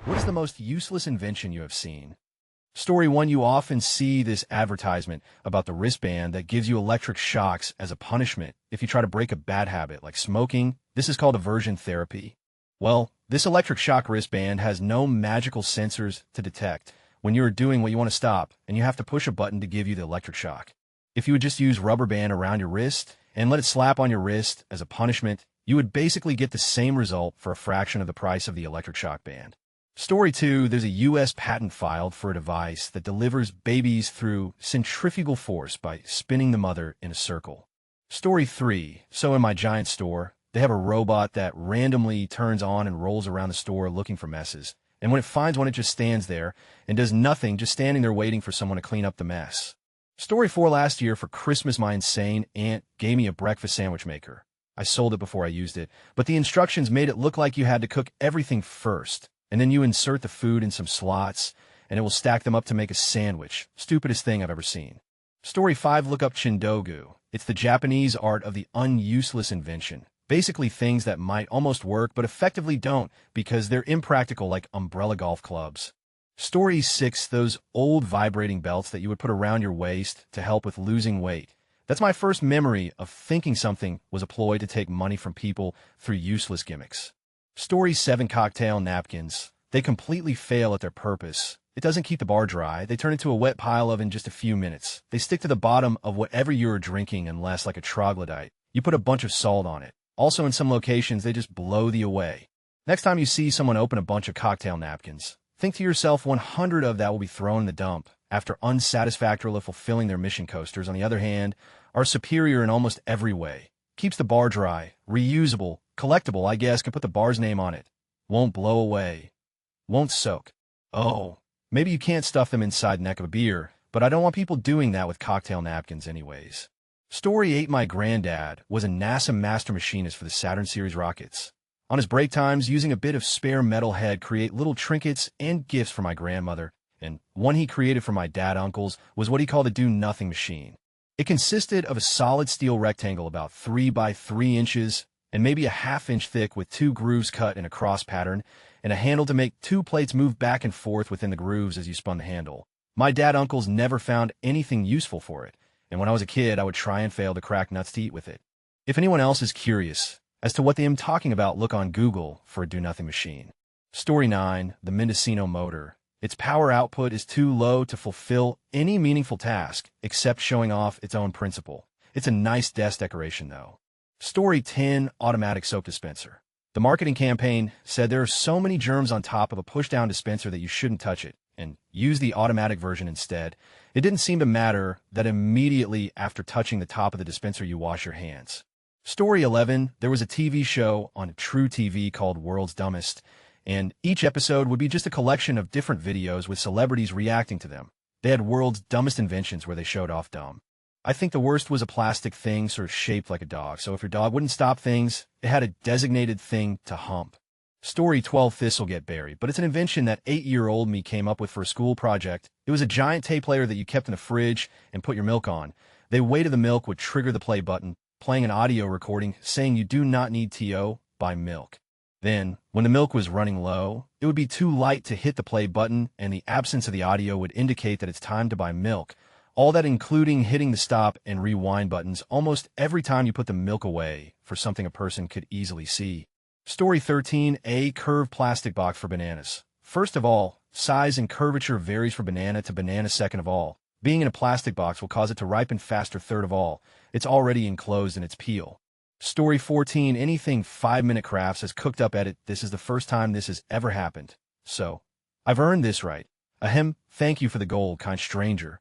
What is the most useless invention you have seen? Story 1. You often see this advertisement about the wristband that gives you electric shocks as a punishment if you try to break a bad habit like smoking. This is called aversion therapy. Well, this electric shock wristband has no magical sensors to detect when you are doing what you want to stop, and you have to push a button to give you the electric shock. If you would just use rubber band around your wrist and let it slap on your wrist as a punishment, you would basically get the same result for a fraction of the price of the electric shock band. Story 2. There's a U.S. patent filed for a device that delivers babies through centrifugal force by spinning the mother in a circle. Story 3. So in my giant store, they have a robot that randomly turns on and rolls around the store looking for messes. And when it finds one, it just stands there and does nothing, just standing there waiting for someone to clean up the mess. Story 4. Last year for Christmas, my insane aunt gave me a breakfast sandwich maker. I sold it before I used it, but the instructions made it look like you had to cook everything first, and then you insert the food in some slots, and it will stack them up to make a sandwich. Stupidest thing I've ever seen. Story 5. Look up chindogu. It's the Japanese art of the unuseless invention. Basically things that might almost work but effectively don't because they're impractical, like umbrella golf clubs. Story 6. Those old vibrating belts that you would put around your waist to help with losing weight. That's my first memory of thinking something was a ploy to take money from people through useless gimmicks. Story 7. Cocktail napkins. They completely fail at their purpose. It doesn't keep the bar dry. They turn into a wet pile of in just a few minutes. They stick to the bottom of whatever you're drinking unless, like a troglodyte, you put a bunch of salt on it. Also, in some locations, they just blow thee away. Next time you see someone open a bunch of cocktail napkins, think to yourself 100 of that will be thrown in the dump after unsatisfactorily fulfilling their mission. Coasters, on the other hand, are superior in almost every way. Keeps the bar dry, reusable, collectible, I guess, can put the bar's name on it. Won't blow away. Won't soak. Oh, maybe you can't stuff them inside the neck of a beer, but I don't want people doing that with cocktail napkins anyways. Story 8. My granddad was a NASA master machinist for the Saturn series rockets. On his break times, using a bit of spare metal head, create little trinkets and gifts for my grandmother, and one he created for my dad uncles was what he called a do-nothing machine. It consisted of a solid steel rectangle about 3 by 3 inches and maybe a ½ inch thick with 2 grooves cut in a cross pattern and a handle to make 2 plates move back and forth within the grooves as you spun the handle. My dad uncles never found anything useful for it, and when I was a kid, I would try and fail to crack nuts to eat with it. If anyone else is curious as to what they am talking about, look on Google for a do-nothing machine. Story 9. The Mendocino motor. Its power output is too low to fulfill any meaningful task except showing off its own principle. It's a nice desk decoration, though. Story 10. Automatic soap dispenser. The marketing campaign said there are so many germs on top of a push-down dispenser that you shouldn't touch it, and use the automatic version instead. It didn't seem to matter that immediately after touching the top of the dispenser you wash your hands. Story 11. There was a TV show on True TV called World's Dumbest, and each episode would be just a collection of different videos with celebrities reacting to them. They had World's Dumbest Inventions where they showed off dumb. I think the worst was a plastic thing sort of shaped like a dog, so if your dog wouldn't stop things, it had a designated thing to hump. Story 12. This'll get buried, but it's an invention that 8-year-old me came up with for a school project. It was a giant tape player that you kept in the fridge and put your milk on. The weight of the milk would trigger the play button, playing an audio recording saying you do not need to buy milk. Then, when the milk was running low, it would be too light to hit the play button, and the absence of the audio would indicate that it's time to buy milk. All that including hitting the stop and rewind buttons almost every time you put the milk away for something a person could easily see. Story 13. A curved plastic box for bananas. First of all, size and curvature varies from banana to banana. Second of all, being in a plastic box will cause it to ripen faster. Third of all, it's already enclosed in its peel. Story 14. Anything 5-minute crafts has cooked up edit. This is the first time this has ever happened. So, I've earned this right. Ahem, thank you for the gold, kind stranger.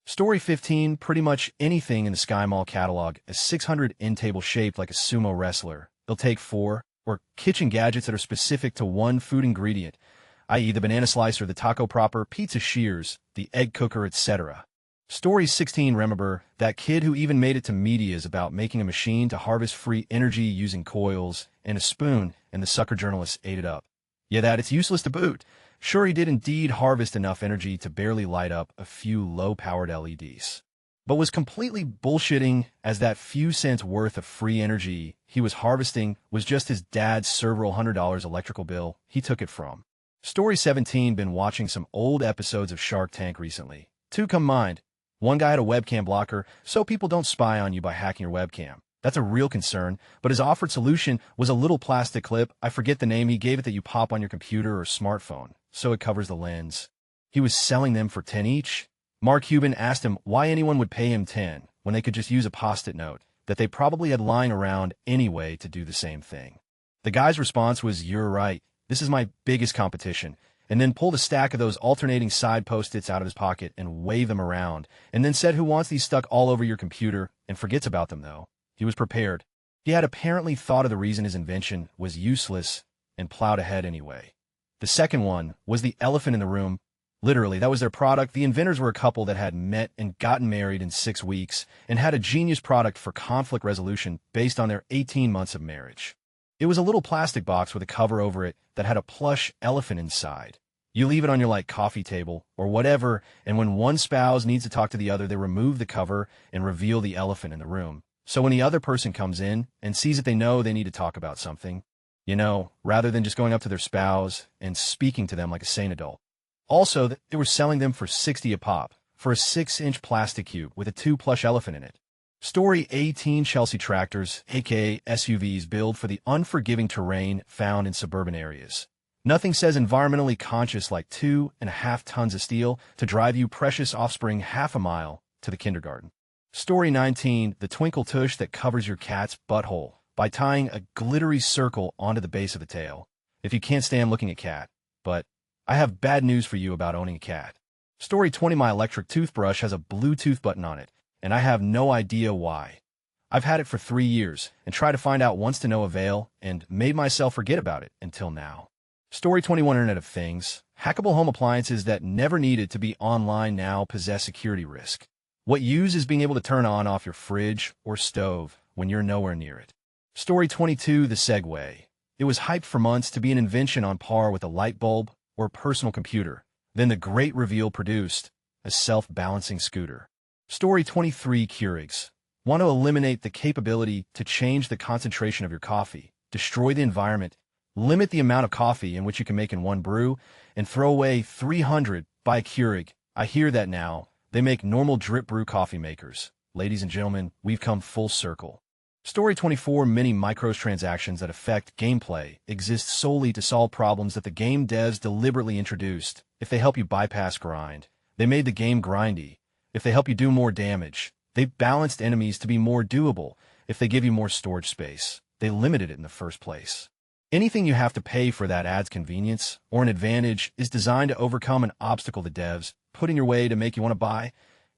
Story 15. Pretty much anything in the Sky Mall catalog is 600 end table shaped like a sumo wrestler. It'll take 4, or kitchen gadgets that are specific to one food ingredient, i.e. the banana slicer, the taco proper, pizza shears, the egg cooker, etc. Story 16. Remember that kid who even made it to medias about making a machine to harvest free energy using coils and a spoon, and the sucker journalists ate it up. Yeah, that it's useless to boot. Sure, he did indeed harvest enough energy to barely light up a few low-powered LEDs, but was completely bullshitting, as that few cents worth of free energy he was harvesting was just his dad's several $100 electrical bill he took it from. Story 17. Been watching some old episodes of Shark Tank recently. Two come mind. One guy had a webcam blocker, so people don't spy on you by hacking your webcam. That's a real concern, but his offered solution was a little plastic clip. I forget the name he gave it that you pop on your computer or smartphone, so it covers the lens. He was selling them for 10 each. Mark Cuban asked him why anyone would pay him 10 when they could just use a post-it note that they probably had lying around anyway to do the same thing. The guy's response was, "You're right. This is my biggest competition," and then pulled a stack of those alternating side post-its out of his pocket and waved them around, and then said, "Who wants these stuck all over your computer?" and forgets about them, though. He was prepared. He had apparently thought of the reason his invention was useless and plowed ahead anyway. The second one was the elephant in the room. Literally, that was their product. The inventors were a couple that had met and gotten married in 6 weeks and had a genius product for conflict resolution based on their 18 months of marriage. It was a little plastic box with a cover over it that had a plush elephant inside. You leave it on your coffee table or whatever, and when one spouse needs to talk to the other, they remove the cover and reveal the elephant in the room. So when the other person comes in and sees it, they know they need to talk about something. Rather than just going up to their spouse and speaking to them like a sane adult. Also, they were selling them for $60 a pop for a 6-inch plastic cube with a 2 plush elephant in it. Story 18. Chelsea tractors, aka SUVs, built for the unforgiving terrain found in suburban areas. Nothing says environmentally conscious like 2.5 tons of steel to drive you precious offspring half a mile to the kindergarten. Story 19. The twinkle tush that covers your cat's butthole by tying a glittery circle onto the base of the tail. If you can't stand looking at cat. But I have bad news for you about owning a cat. Story 20. My electric toothbrush has a Bluetooth button on it, and I have no idea why. I've had it for 3 years and tried to find out once to no avail and made myself forget about it until now. Story 21. Internet of Things. Hackable home appliances that never needed to be online now possess security risk. What use is being able to turn on off your fridge or stove when you're nowhere near it. Story 22. The Segway. It was hyped for months to be an invention on par with a light bulb or personal computer. Then the great reveal produced a self-balancing scooter. Story 23. Keurig. Want to eliminate the capability to change the concentration of your coffee, destroy the environment, limit the amount of coffee in which you can make in one brew, and throw away 300? Buy Keurig. I hear that now. They make normal drip brew coffee makers. Ladies and gentlemen, we've come full circle. Story 24. Many microtransactions that affect gameplay exist solely to solve problems that the game devs deliberately introduced. If they help you bypass grind, they made the game grindy. If they help you do more damage, they balanced enemies to be more doable. If they give you more storage space, they limited it in the first place. Anything you have to pay for that adds convenience or an advantage is designed to overcome an obstacle the devs put in your way to make you want to buy.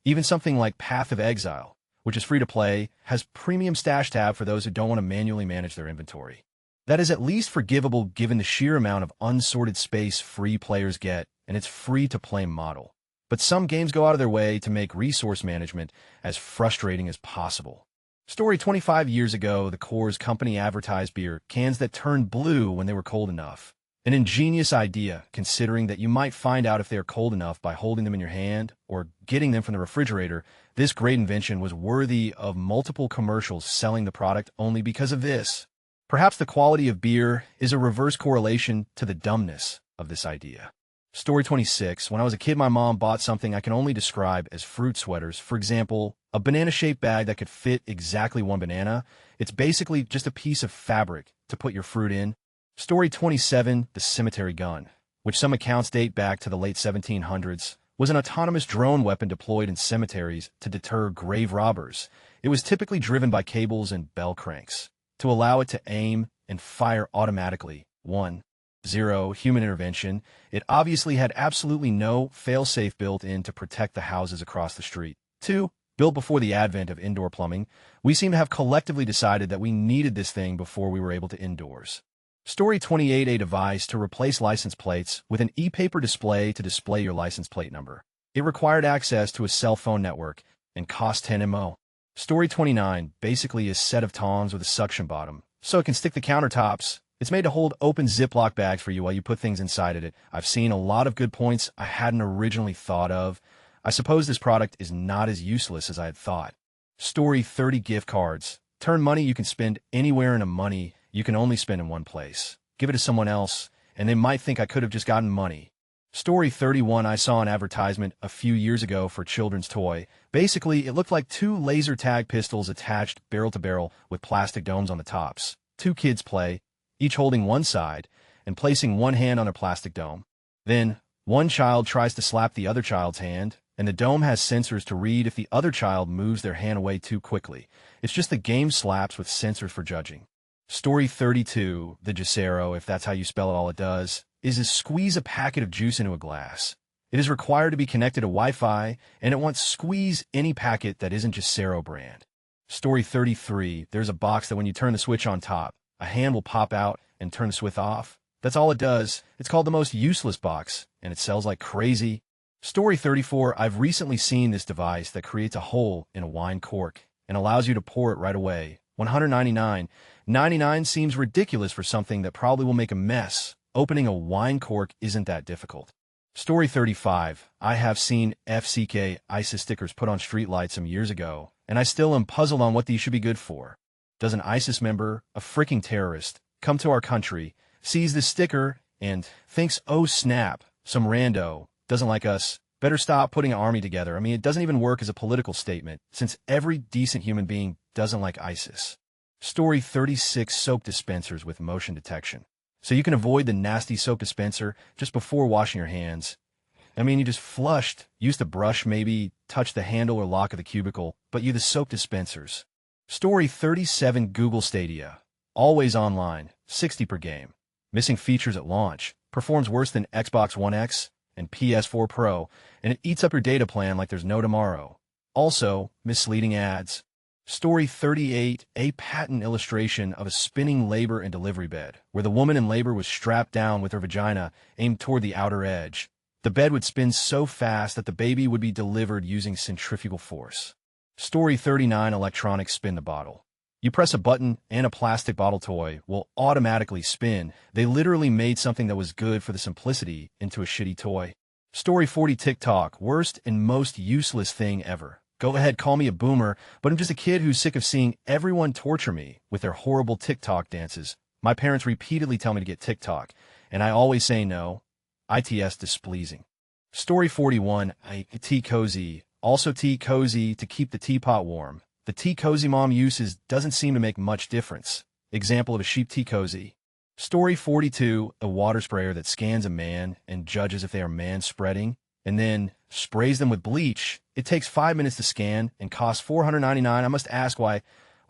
Even something like Path of Exile, which is free to play, has premium stash tab for those who don't want to manually manage their inventory. That is at least forgivable given the sheer amount of unsorted space free players get, and its free-to-play model. But some games go out of their way to make resource management as frustrating as possible. Story 25. Years ago, the Coors Company advertised beer cans that turned blue when they were cold enough. An ingenious idea, considering that you might find out if they are cold enough by holding them in your hand or getting them from the refrigerator. This great invention was worthy of multiple commercials selling the product only because of this. Perhaps the quality of beer is a reverse correlation to the dumbness of this idea. Story 26. When I was a kid, my mom bought something I can only describe as fruit sweaters. For example, a banana-shaped bag that could fit exactly one banana. It's basically just a piece of fabric to put your fruit in. Story 27. The cemetery gun, which some accounts date back to the late 1700s, was an autonomous drone weapon deployed in cemeteries to deter grave robbers. It was typically driven by cables and bell cranks to allow it to aim and fire automatically. 1. 0. Human intervention. It obviously had absolutely no fail-safe built in to protect the houses across the street. 2. Built before the advent of indoor plumbing, we seem to have collectively decided that we needed this thing before we were able to indoors. Story 28. A device to replace license plates with an e-paper display to display your license plate number. It required access to a cell phone network and cost 10 MO. Story 29. Basically a set of tongs with a suction bottom, so it can stick to countertops. It's made to hold open Ziploc bags for you while you put things inside of it. I've seen a lot of good points I hadn't originally thought of. I suppose this product is not as useless as I had thought. Story 30. Gift cards. Turn money you can spend anywhere into money you can only spend in one place. Give it to someone else, and they might think I could have just gotten money. Story 31. I saw an advertisement a few years ago for a children's toy. Basically, it looked like two laser tag pistols attached barrel to barrel with plastic domes on the tops. Two kids play, each holding one side, and placing one hand on a plastic dome. Then, one child tries to slap the other child's hand, and the dome has sensors to read if the other child moves their hand away too quickly. It's just the game slaps with sensors for judging. Story 32. The Juicero, if that's how you spell it, all it does is squeeze a packet of juice into a glass. It is required to be connected to Wi-Fi, and it wants squeeze any packet that isn't Juicero brand. Story 33. There's a box that when you turn the switch on top, a hand will pop out and turn the switch off. That's all it does. It's called the most useless box, and it sells like crazy. Story 34. I've recently seen this device that creates a hole in a wine cork and allows you to pour it right away. $199.99 seems ridiculous for something that probably will make a mess. Opening a wine cork isn't that difficult. Story 35. I have seen FCK ISIS stickers put on streetlights some years ago, and I still am puzzled on what these should be good for. Does an ISIS member, a freaking terrorist, come to our country, sees this sticker, and thinks, oh snap, some rando doesn't like us, better stop putting an army together? I mean, it doesn't even work as a political statement, since every decent human being doesn't like ISIS. Story 36. Soap dispensers with motion detection. So you can avoid the nasty soap dispenser just before washing your hands. I mean, you just flushed, used a brush maybe, touched the handle or lock of the cubicle, but you the soap dispensers. Story 37. Google Stadia. Always online, 60 per game. Missing features at launch. Performs worse than Xbox One X and PS4 Pro, and it eats up your data plan like there's no tomorrow. Also, misleading ads. Story 38. A patent illustration of a spinning labor and delivery bed, where the woman in labor was strapped down with her vagina aimed toward the outer edge. The bed would spin so fast that the baby would be delivered using centrifugal force. Story 39. Electronic spin the bottle. You press a button and a plastic bottle toy will automatically spin. They literally made something that was good for the simplicity into a shitty toy. Story 40. TikTok. Worst and most useless thing ever. Go ahead, call me a boomer, but I'm just a kid who's sick of seeing everyone torture me with their horrible TikTok dances. My parents repeatedly tell me to get TikTok, and I always say no. ITS displeasing. Story 41. Tea cozy. Also tea cozy to keep the teapot warm. The tea cozy mom uses doesn't seem to make much difference. Example of a sheep tea cozy. Story 42. A water sprayer that scans a man and judges if they are man spreading, and then sprays them with bleach. It takes 5 minutes to scan and costs $499. I must ask why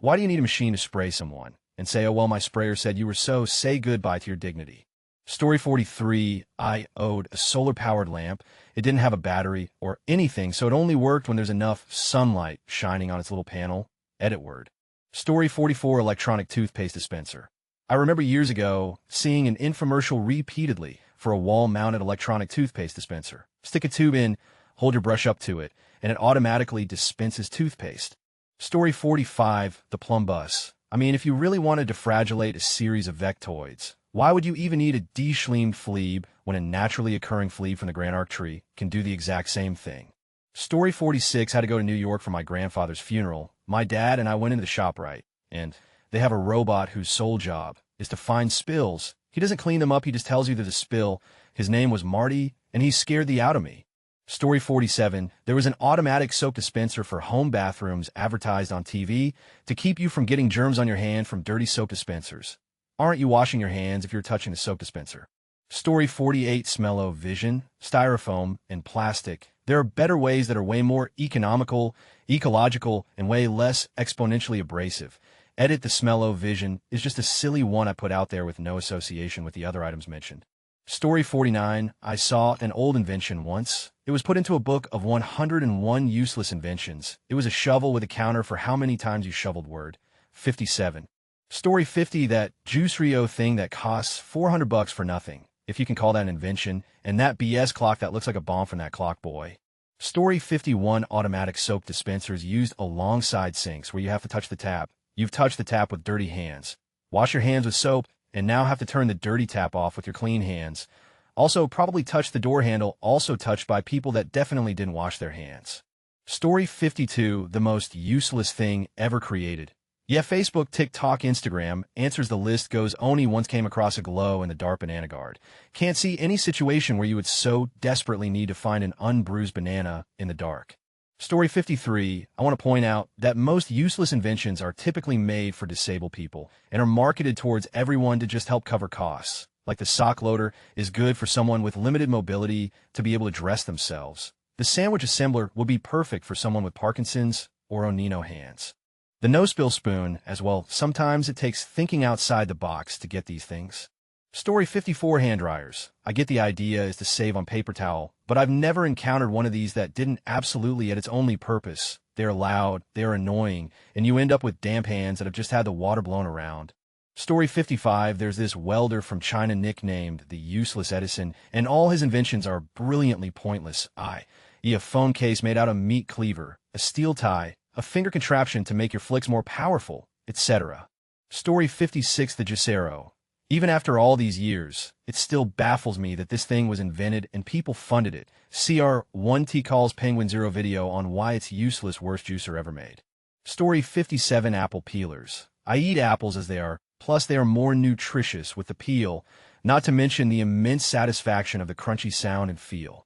do you need a machine to spray someone? And say, oh, well, my sprayer said you were so, say goodbye to your dignity. Story 43. I owed a solar-powered lamp. It didn't have a battery or anything, so it only worked when there's enough sunlight shining on its little panel. Edit word. Story 44. Electronic toothpaste dispenser. I remember years ago seeing an infomercial repeatedly for a wall-mounted electronic toothpaste dispenser. Stick a tube in, hold your brush up to it, and it automatically dispenses toothpaste. Story 45. The plum bus. I mean, if you really wanted to defragilate a series of vectoids, why would you even need a de-schleemed phlebe when a naturally occurring phlebe from the Grand Arc tree can do the exact same thing? Story 46. Had to go to New York for my grandfather's funeral. My dad and I went into the ShopRite, and they have a robot whose sole job is to find spills. He doesn't clean them up, he just tells you there's a spill. His name was Marty, and he scared the out of me. Story 47. There was an automatic soap dispenser for home bathrooms advertised on TV to keep you from getting germs on your hand from dirty soap dispensers. Aren't you washing your hands if you're touching a soap dispenser? Story 48. Smell-o-vision, styrofoam, and plastic. There are better ways that are way more economical, ecological, and way less exponentially abrasive. Edit. The smell-o-vision is just a silly one I put out there with no association with the other items mentioned. Story 49. I saw an old invention once. It was put into a book of 101 useless inventions. It was a shovel with a counter for how many times you shoveled word. 57. Story 50. That Juicero thing that costs $400 for nothing, if you can call that an invention, and that BS clock that looks like a bomb from that clock boy. Story 51. Automatic soap dispensers used alongside sinks where you have to touch the tap. You've touched the tap with dirty hands. Wash your hands with soap, and now have to turn the dirty tap off with your clean hands. Also, probably touch the door handle, also touched by people that definitely didn't wash their hands. Story 52. The most useless thing ever created. Yeah, Facebook, TikTok, Instagram answers the list goes only once came across a glow in the dark banana guard. Can't see any situation where you would so desperately need to find an unbruised banana in the dark. Story 53, I want to point out that most useless inventions are typically made for disabled people and are marketed towards everyone to just help cover costs. Like the sock loader is good for someone with limited mobility to be able to dress themselves. The sandwich assembler will be perfect for someone with Parkinson's or Onino hands. The no-spill spoon, as well, sometimes it takes thinking outside the box to get these things. Story 54, hand dryers. I get the idea is to save on paper towel, but I've never encountered one of these that didn't absolutely at its only purpose. They're loud, they're annoying, and you end up with damp hands that have just had the water blown around. Story 55, there's this welder from China nicknamed the Useless Edison, and all his inventions are brilliantly pointless. A phone case made out of meat cleaver, a steel tie, a finger contraption to make your flicks more powerful, etc. Story 56, the Juicero. Even after all these years, it still baffles me that this thing was invented and people funded it. See our 1T Calls Penguin Zero video on why it's useless worst juicer ever made. Story 57, apple peelers. I eat apples as they are, plus they are more nutritious with the peel, not to mention the immense satisfaction of the crunchy sound and feel.